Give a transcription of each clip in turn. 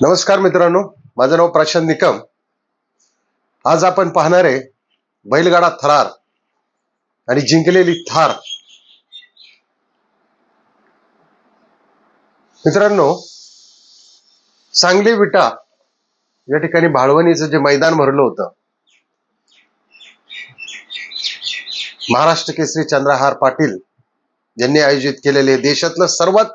नमस्कार मित्रांनो, माझं नाव प्रशांत निकम. आज आपण पाहणार आहे बैलगाडा थरार आणि जिंकलेली थार. मित्रांनो, सांगली विटा या ठिकाणी भाळवणीचं जे मैदान भरलं होतं, महाराष्ट्र केसरी चंद्रहार पाटील यांनी आयोजित केलेले देशातलं सर्वात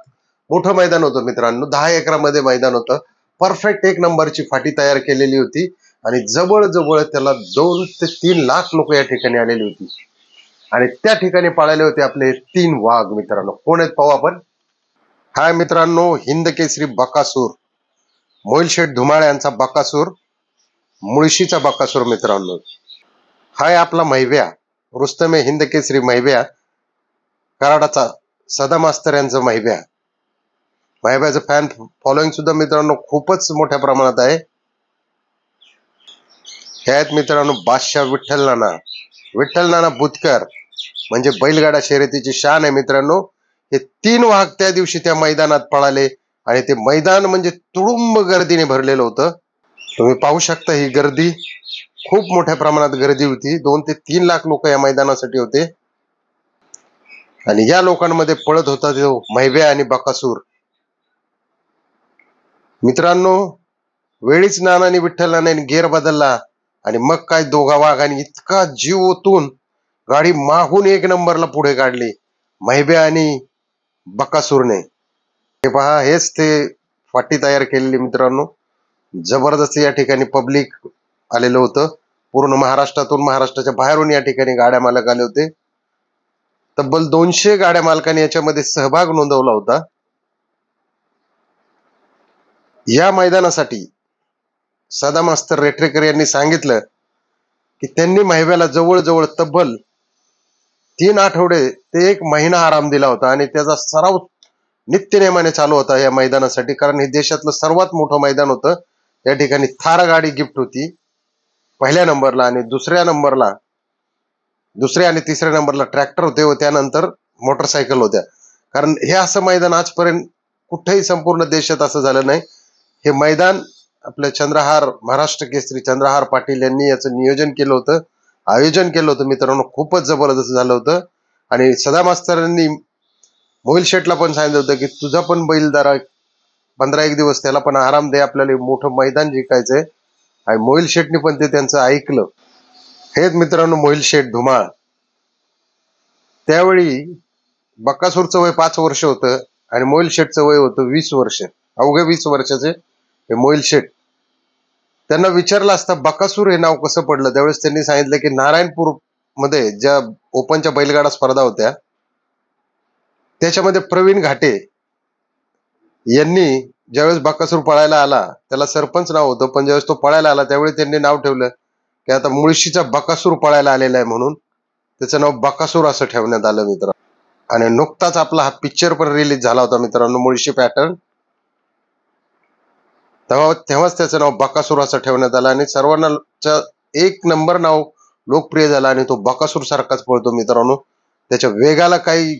मोठं मैदान होतं. मित्रांनो, 10 एकरामध्ये मैदान होतं. परफेक्ट 1 नंबरची फाटी तयार केलेली होती आणि जवळजवळ त्याला 2 ते 3 लाख लोक या ठिकाणी आलेली होती आणि त्या ठिकाणी पळाले होते आपले 3 वाघ. मित्रांनो, कोण आहेत पाहू आपण. हाय मित्रांनो, हिंद केसरी बकासूर, मोहिल शेठ धुमाळ यांचा बकासूर, मुळशीचा बकासूर. मित्रांनो, हाय आपला महिव्या, रुस्तमे हिंद केसरी महिव्या, कराडाचा सदा मास्तर यांचं महिव्या. महिव्याचं फॅन फॉलोइंग सुद्धा मित्रांनो खूपच मोठ्या प्रमाणात आहे. हे आहेत मित्रांनो बादशाह विठ्ठल नाना बुतकर, म्हणजे बैलगाडा शर्यतीची शान आहे. मित्रांनो, हे 3 वाघ त्या दिवशी त्या मैदानात पळाले आणि ते मैदान म्हणजे तुडुंब गर्दीने भरलेलं होतं. तुम्ही पाहू शकता, ही गर्दी खूप मोठ्या प्रमाणात गर्दी होती. 2 ते 3 लाख लोक या मैदानासाठी होते आणि या लोकांमध्ये पळत होता जो महिव्या आणि बकासूर. मित्रांनो, वेळीच नानाने विठ्ठल नानाने गेअर बदलला आणि मग काय दोघा वाघांनी इतका जीव ओतून गाडी मागून 1 नंबरला पुढे काढली, महिब्या आणि बकासूरने. हे पहा, हेच ते फाटी तयार केलेली. मित्रांनो, जबरदस्त या ठिकाणी पब्लिक आलेलं होतं. पूर्ण महाराष्ट्रातून, महाराष्ट्राच्या बाहेरून या ठिकाणी गाड्या मालक आले होते. तब्बल 200 गाड्या मालकांनी याच्यामध्ये सहभाग नोंदवला होता. या मैदानासाठी सदा मास्तर रेटरेकर यांनी सांगितलं की त्यांनी महिव्याला जवळजवळ तब्बल 3 आठवडे ते 1 महिना आराम दिला होता आणि त्याचा सराव नित्यनेमाने चालू होता या मैदानासाठी. कारण हे देशातलं सर्वात मोठं मैदान होतं. या ठिकाणी थार गाडी गिफ्ट होती पहिल्या नंबरला आणि दुसऱ्या आणि तिसऱ्या नंबरला ट्रॅक्टर होते व त्यानंतर मोटरसायकल होत्या. कारण हे असं मैदान आजपर्यंत कुठेही संपूर्ण देशात असं झालं नाही. हे मैदान आपल्या चंद्रहार, महाराष्ट्र केसरी चंद्रहार पाटील यांनी याचं नियोजन केलं होतं, आयोजन केलं होतं. मित्रांनो, खूपच जबरदस्त झालं होतं आणि सदा मास्तरांनी मोहिल शेठला पण सांगितलं होतं की तुझा पण बैल जरा 15-1 दिवस त्याला पण आराम दे, आपल्याला मोठं मैदान जिंकायचंय. आणि मोहिल शेठनी पण ते त्यांचं ऐकलं. हेच मित्रांनो मोहिल शेठ धुमाळ. त्यावेळी बकासूरचं वय 5 वर्ष होतं आणि मोहिल शेठचं वय होतं 20 वर्ष. अवघे 20 वर्षाचे हे मोहिल शेठ. त्यांना विचारलं असता बकासूर हे नाव कसं पडलं, त्यावेळेस त्यांनी सांगितलं की नारायणपूर मध्ये ज्या ओपनच्या बैलगाडा स्पर्धा होत्या त्याच्यामध्ये प्रवीण घाटे यांनी ज्यावेळेस बकासूर पळायला आला, त्याला सरपंच नाव होतं, पण ज्यावेळेस तो पळायला आला त्यावेळी त्यांनी नाव ठेवलं की आता मुळशीचा बकासूर पळायला आलेला आहे, म्हणून त्याचं नाव बकासूर असं ठेवण्यात आलं. मित्र, आणि नुकताच आपला हा पिक्चर पण रिलीज झाला होता मित्रांनो, मुळशी पॅटर्न. तेव्हाच त्याचं नाव बकासूर असं ठेवण्यात आलं आणि सर्वांना 1 नंबर नाव लोकप्रिय झालं आणि तो बकासूर सारखाच पळतो. मित्रांनो, त्याच्या वेगाला काही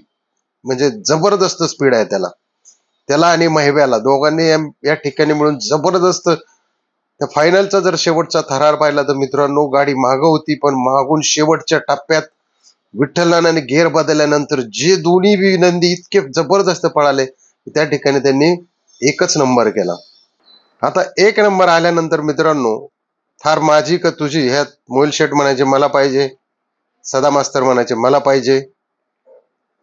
म्हणजे जबरदस्त स्पीड आहे त्याला आणि महिब्याला दोघांनी या ठिकाणी मिळून जबरदस्त. त्या फायनलचा जर शेवटचा थरार पाहिला तर मित्रांनो, गाडी मागं होती पण मागून शेवटच्या टप्प्यात विठ्ठलाने गेअर बदलल्यानंतर जे दोन्ही नंदी इतके जबरदस्त पळाले त्या ठिकाणी त्यांनी 1च नंबर केला. आता 1 नंबर आल्यानंतर मित्रांनो, थार माझी का तुझी, ह्यात मोहिल शेठ म्हणायचे मला पाहिजे, सदा मास्तर म्हणायचे मला पाहिजे.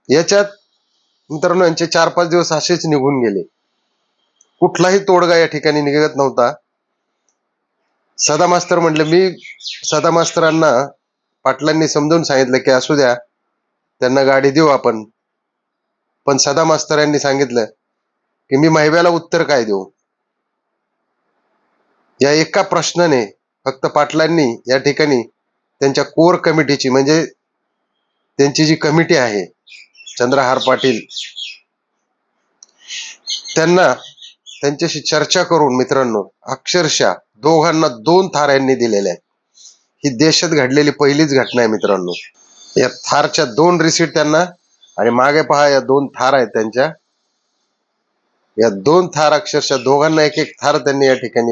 याच्यात मित्रांनो यांचे 4-5 दिवस असेच निघून गेले. कुठलाही तोडगा या ठिकाणी निघत नव्हता. सदा मास्तर म्हटले, मी सदा मास्तरांना पाटलांनी समजून सांगितलं की असू द्या, त्यांना गाडी देऊ आपण. पण सदा मास्तर यांनी सांगितलं की मी महिब्याला उत्तर काय देऊ. या एका प्रश्नाने फक्त पाटलांनी या ठिकाणी त्यांच्या कोर कमिटीची, म्हणजे त्यांची जी कमिटी आहे चंद्रहार पाटील, त्यांना त्यांच्याशी चर्चा करून मित्रांनो अक्षरशः दोघांना 2 थार यांनी दिलेल्या आहेत. ही देशात घडलेली पहिलीच घटना आहे मित्रांनो. या थारच्या 2 रिसीट त्यांना, आणि मागे पहा या 2 थार आहेत त्यांच्या. या 2 थार अक्षरशः दोघांना एक एक थार त्यांनी या ठिकाणी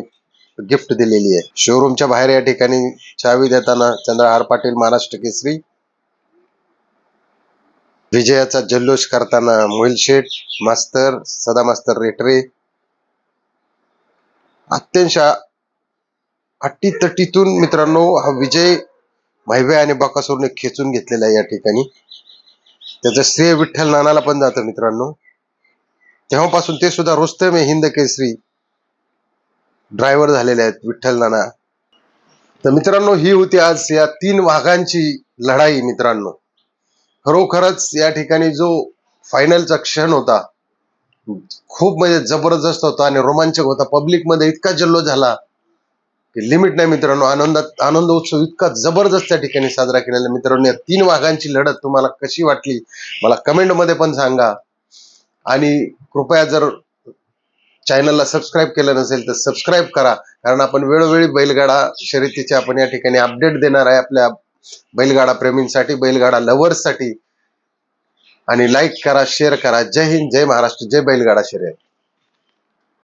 गिफ्ट दिलेली आहे. शोरूमच्या बाहेर या ठिकाणी चावी देताना चंद्रहार पाटील महाराष्ट्र केसरी, विजयाचा जल्लोष करताना मोहिल शेठ मास्तर, सदा मास्तर रेटरे, अत्यंत अटीतटीतून मित्रांनो हा विजय माहिबे आणि बकासूरने खेचून घेतलेला आहे या ठिकाणी. त्याचं श्रेय विठ्ठल नानाला पण जातं मित्रांनो. तेव्हापासून ते सुद्धा रुस्तम हिंद केसरी ड्रायव्हर झालेले आहेत विठ्ठल नाना. तर मित्रांनो ही होती आज या 3 वाघांची लढाई मित्रांनो. खरोखरच या ठिकाणी जो फायनलचा क्षण होता खूप म्हणजे जबरदस्त होता आणि रोमांचक होता. पब्लिक मध्ये इतका जल्लोष झाला की लिमिट नाही मित्रांनो. आनंद उत्सव इतका जबरदस्त त्या ठिकाणी साजरा केलेला. मित्रांनो या 3 वाघांची लढत तुम्हाला कशी वाटली मला कमेंट मध्ये पण सांगा. आणि कृपया जर चॅनलला सबस्क्राईब केलं नसेल तर सबस्क्राईब करा, कारण आपण वेळोवेळी बैलगाडा शर्यतीचे आपण या ठिकाणी अपडेट देणार आहे आपल्या बैलगाडा प्रेमींसाठी, बैलगाडा लव्हर्ससाठी. आणि लाईक करा, शेअर करा. जय हिंद, जय महाराष्ट्र, जय बैलगाडा शर्यत.